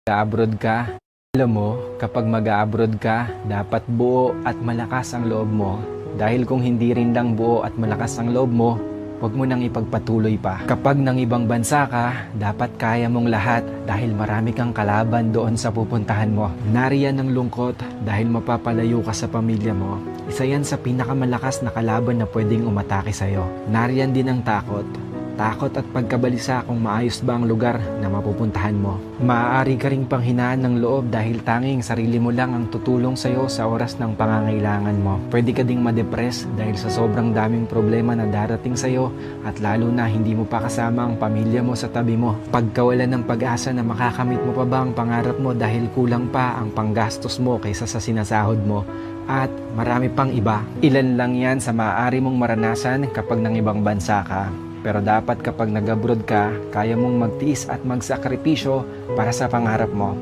Abroad ka, alam mo, kapag mag-abroad ka, dapat buo at malakas ang loob mo. Dahil kung hindi rin lang buo at malakas ang loob mo, huwag mo nang ipagpatuloy pa. Kapag nang ibang bansa ka, dapat kaya mong lahat dahil marami kang kalaban doon sa pupuntahan mo. Nariyan ang lungkot dahil mapapalayo ka sa pamilya mo. Isa yan sa pinakamalakas na kalaban na pwedeng umatake sa'yo. Nariyan din ang takot. Takot at pagkabalisa kung maayos ba ang lugar na mapupuntahan mo. Maaari ka ring panghinaan ng loob dahil tanging sarili mo lang ang tutulong sa'yo sa oras ng pangangailangan mo. Pwede ka ding madepress dahil sa sobrang daming problema na darating sa'yo at lalo na hindi mo pa kasama ang pamilya mo sa tabi mo. Pagkawalan ng pag-asa na makakamit mo pa ba ang pangarap mo dahil kulang pa ang panggastos mo kaysa sa sinasahod mo. At marami pang iba. Ilan lang yan sa maaari mong maranasan kapag nang ibang bansa ka. Pero dapat kapag nag-abroad ka, kaya mong magtiis at magsakripisyo para sa pangarap mo.